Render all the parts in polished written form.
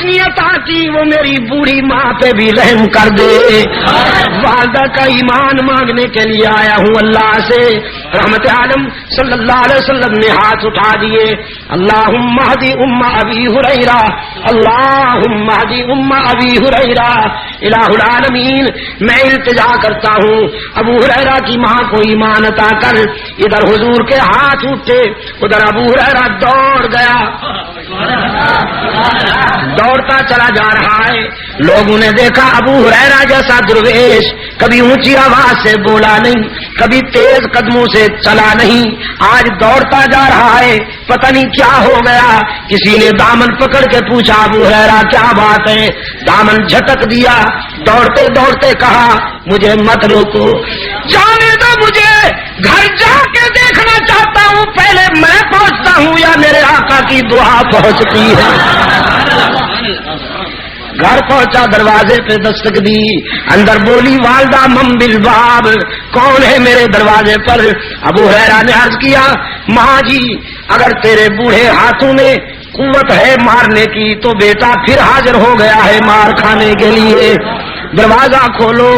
روشنی عطا کی وہ میری بوڑھی ماں پہ بھی رحم کر دے. والدہ کا ایمان مانگنے کے لیے آیا ہوں اللہ سے. رحمت عالم صلی اللہ علیہ وسلم نے ہاتھ اٹھا دیے. اللہم اہدی ام ابی ہریرہ, اللہم اہدی ام ابی ہریرہ. الہ العالمین, میں التجا کرتا ہوں ابو ہریرہ کی ماں کو ایمان عطا کر. ادھر حضور کے ہاتھ اٹھے, ادھر ابو ہریرہ دوڑ گیا, دوڑتا چلا جا رہا ہے. لوگوں نے دیکھا ابو ہریرہ جیسا درویش کبھی اونچی آواز سے بولا نہیں, کبھی تیز قدموں سے چلا نہیں, آج دوڑتا جا رہا ہے. پتہ نہیں کیا ہو گیا. کسی نے دامن پکڑ کے پوچھا ابو ہریرہ کیا بات ہے؟ دامن جھٹک دیا. دوڑتے دوڑتے کہا مجھے مت روکو, جانے دو, مجھے گھر جا کے دیکھنا چاہتا ہوں. پہلے میں پہنچتا ہوں یا میرے آقا کی دعا پہنچتی ہے. گھر پہنچا, دروازے پہ دستک دی. اندر بولی والدہ من بالباب, کون ہے میرے دروازے پر؟ ابو ہریرہ نے عرض کیا ماں جی اگر تیرے بوڑھے ہاتھوں میں قوت ہے مارنے کی تو بیٹا پھر حاضر ہو گیا ہے مار کھانے کے لیے, دروازہ کھولو.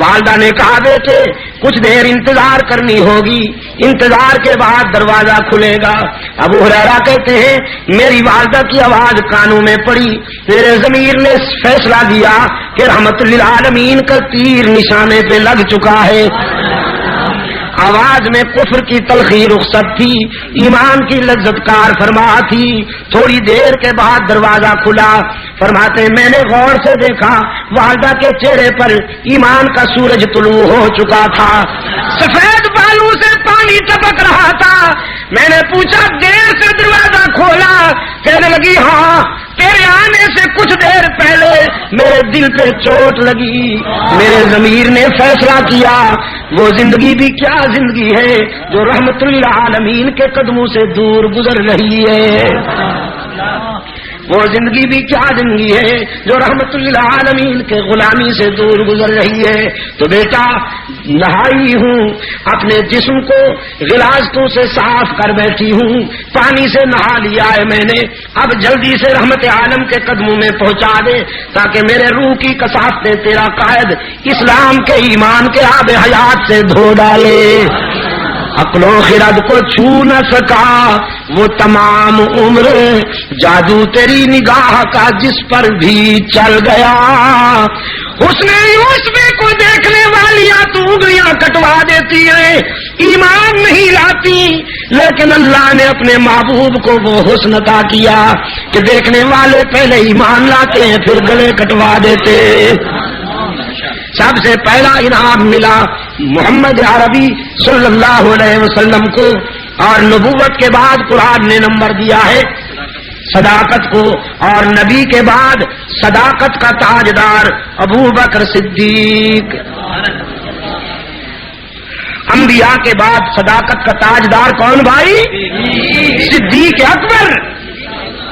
والدہ نے کہا بیٹے کچھ دیر انتظار کرنی ہوگی, انتظار کے بعد دروازہ کھلے گا. ابو ہریرہ کہتے ہیں میری والدہ کی آواز کانوں میں پڑی. میرے ضمیر نے فیصلہ دیا کہ رحمت للعالمین کا تیر نشانے پہ لگ چکا ہے. آواز میں کفر کی تلخی رخصت تھی, ایمان کی لذت کار فرما تھی. تھوڑی دیر کے بعد دروازہ کھلا. فرماتے میں نے غور سے دیکھا والدہ کے چہرے پر ایمان کا سورج طلوع ہو چکا تھا, سفید بالوں سے پانی ٹپک رہا تھا. میں نے پوچھا دیر سے دروازہ کھولا؟ کہنے لگی ہاں, تیرے آنے سے کچھ دیر پہلے میرے دل پہ چوٹ لگی. میرے ضمیر نے فیصلہ کیا وہ زندگی بھی کیا زندگی ہے جو رحمت للعالمین کے قدموں سے دور گزر رہی ہے. وہ زندگی بھی کیا زندگی ہے جو رحمت للعالمین کے غلامی سے دور گزر رہی ہے. تو بیٹا نہائی ہوں, اپنے جسم کو غلاظتوں سے صاف کر بیٹھی ہوں, پانی سے نہا لیا ہے میں نے. اب جلدی سے رحمت عالم کے قدموں میں پہنچا دے تاکہ میرے روح کی کثافت تیرا قائد اسلام کے ایمان کے آب حیات سے دھو ڈالے. عقل و خرد کو چھو نہ سکا وہ تمام عمر, جادو تیری نگاہ کا جس پر بھی چل گیا. حسن یوسف کو دیکھنے والیاں تو انگلیاں کٹوا دیتی ہیں, ایمان نہیں لاتی, لیکن اللہ نے اپنے محبوب کو وہ حسن عطا کیا کہ دیکھنے والے پہلے ایمان لاتے ہیں پھر گلے کٹوا دیتے. سب سے پہلا انعام ملا محمد عربی صلی اللہ علیہ وسلم کو, اور نبوت کے بعد قرآن نے نمبر دیا ہے صداقت کو, اور نبی کے بعد صداقت کا تاجدار ابو بکر صدیق. انبیاء کے بعد صداقت کا تاجدار کون بھائی؟ صدیق اکبر,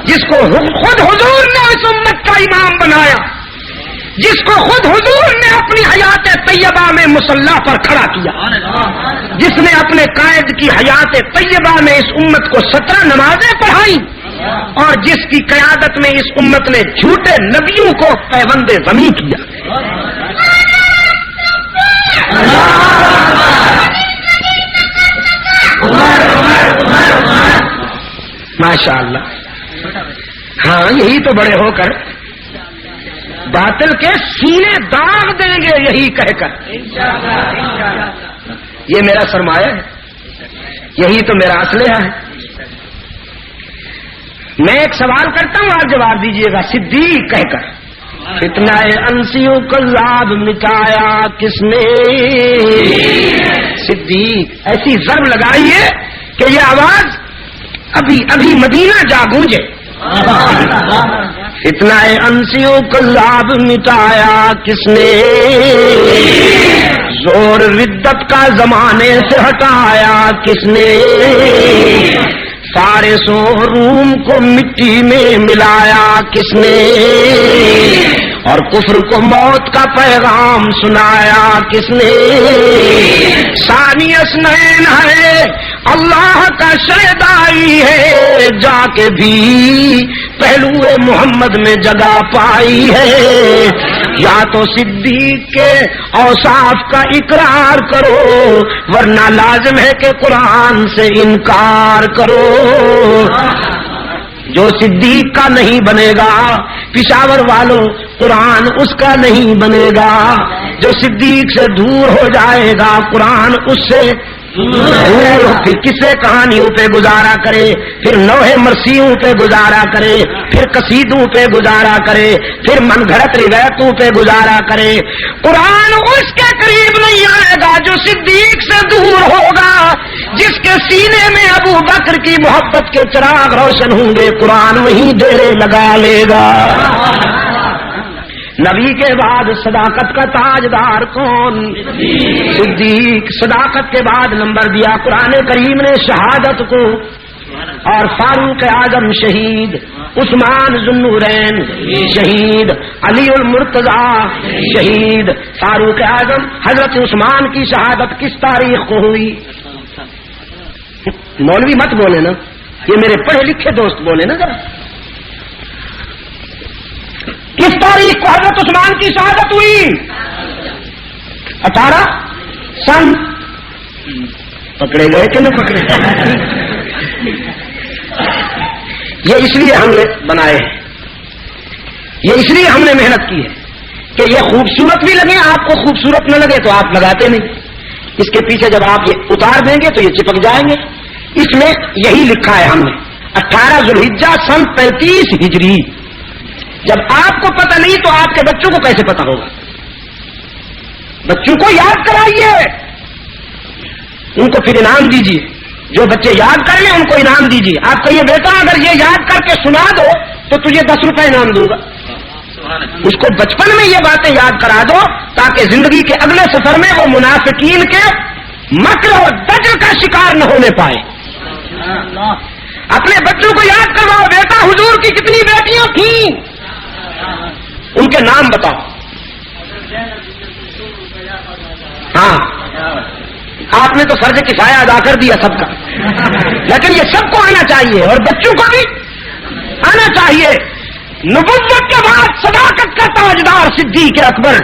جس کو خود حضور نے اس امت کا امام بنایا, جس کو خود حضور نے اپنی حیات طیبہ میں مصلی پر کھڑا کیا, جس نے اپنے قائد کی حیات طیبہ میں اس امت کو 17 نمازیں پڑھائی, اور جس کی قیادت میں اس امت نے جھوٹے نبیوں کو پیوند زمین کیا. ماشاء اللہ. ہاں یہی تو بڑے ہو کر باطل کے سینے داغ دیں گے یہی کہہ کر. یہ میرا سرمایہ ہے, یہی تو میرا اسلحہ ہے. میں ایک سوال کرتا ہوں, آپ جواب دیجیے گا. صدیق کہہ کر فتنہ انسیوں کذاب مٹایا کس نے؟ صدیق ایسی ضرب لگائیے کہ یہ آواز ابھی ابھی مدینہ جا گونجے. فتنہ انسیوں کذاب مٹایا کس نے؟ زور ردت کا زمانے سے ہٹایا کس نے؟ فارس و روم کو مٹی میں ملایا کس نے؟ اور کفر کو موت کا پیغام سنایا کس نے؟ ثانی اثنین ہے اللہ کا شہدائی ہے جا کے بھی پہلو محمد میں جگہ پائی ہے. یا تو صدیق کے اوصاف کا اقرار کرو ورنہ لازم ہے کہ قرآن سے انکار کرو. جو صدیق کا نہیں بنے گا پشاور والوں قرآن اس کا نہیں بنے گا. جو صدیق سے دور ہو جائے گا قرآن اس سے دور. پھر کسے کہانیوں پہ گزارا کرے, پھر لوہے مرثیوں پہ گزارا کرے, پھر قصیدوں پہ گزارا کرے, پھر من گھڑت روایتوں پہ گزارا کرے. قرآن اس کے قریب نہیں آئے گا جو صدیق سے دور ہوگا. جس کے سینے میں ابو بکر کی محبت کے چراغ روشن ہوں گے قرآن وہیں ڈیرے لگا لے گا. نبی کے بعد صداقت کا تاجدار کون؟ صدیق. صداقت کے بعد نمبر دیا قرآن کریم نے شہادت کو, اور فاروق اعظم شہید, عثمان ذوالنورین شہید, علی المرتضی شہید. فاروق اعظم حضرت عثمان کی شہادت کس تاریخ کو ہوئی؟ مولوی مت بولے نا, یہ میرے پڑھے لکھے دوست بولے نا ذرا. کس تاریخ کو حضرت عثمان کی شہادت ہوئی؟ 18 سن. پکڑے گئے کہ نہ پکڑے گئے؟ یہ اس لیے ہم نے بنائے ہیں, یہ اس لیے ہم نے محنت کی ہے کہ یہ خوبصورت بھی لگے. آپ کو خوبصورت نہ لگے تو آپ لگاتے نہیں. اس کے پیچھے جب آپ یہ اتار دیں گے تو یہ چپک جائیں گے. اس میں یہی لکھا ہے ہم نے 18 ذوالحجہ سن 35 ہجری. جب آپ کو پتہ نہیں تو آپ کے بچوں کو کیسے پتہ ہوگا؟ بچوں کو یاد کرائیے, ان کو پھر انعام دیجیے. جو بچے یاد کر لیں ان کو انعام دیجیے. آپ کو یہ بیٹا اگر یہ یاد کر کے سنا دو تو تجھے 10 روپے انعام دوں گا. اس کو بچپن میں یہ باتیں یاد کرا دو تاکہ زندگی کے اگلے سفر میں وہ منافقین کے مکر اور دجل کا شکار نہ ہونے پائے. اپنے بچوں کو یاد کرواؤ, بیٹا حضور کی کتنی بیٹیاں تھیں, ان کے نام بتاؤ. ہاں, آپ نے تو فرض کفایہ ادا کر دیا سب کا, لیکن یہ سب کو آنا چاہیے اور بچوں کو بھی آنا چاہیے. نبوت کے بعد صداقت کا تاجدار صدیق اکبر,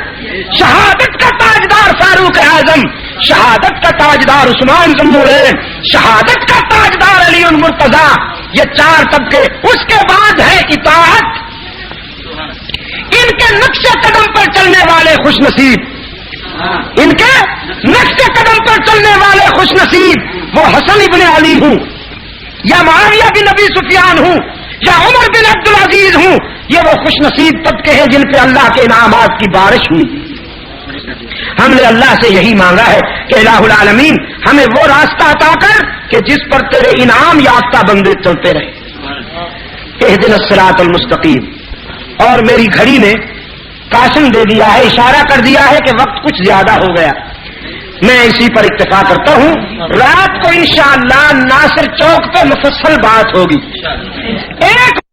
شہادت کا تاجدار فاروق اعظم, شہادت کا تاجدار عثمان ذوالنورین, شہادت کا تاجدار علی المرتضی. یہ 4 طبقے. اس کے بعد ہے اطاعت. ان کے نقش قدم پر چلنے والے خوش نصیب, ان کے نقش قدم پر چلنے والے خوش نصیب. وہ حسن ابن علی ہوں یا معاویہ بن ابی سفیان ہوں یا عمر بن عبدالعزیز ہوں, یہ وہ خوش نصیب طبقے ہیں جن پہ اللہ کے انعامات کی بارش ہوئی. ہم نے اللہ سے یہی مانگا ہے کہ الہ العالمین ہمیں وہ راستہ عطا کر کہ جس پر تیرے انعام یافتہ بندے چلتے رہے. اہدنا الصراط المستقیم. اور میری گھڑی نے کاشن دے دیا ہے, اشارہ کر دیا ہے کہ وقت کچھ زیادہ ہو گیا. میں اسی پر اکتفا کرتا ہوں. رات کو انشاءاللہ ناصر چوک پہ مفصل بات ہوگی. ایک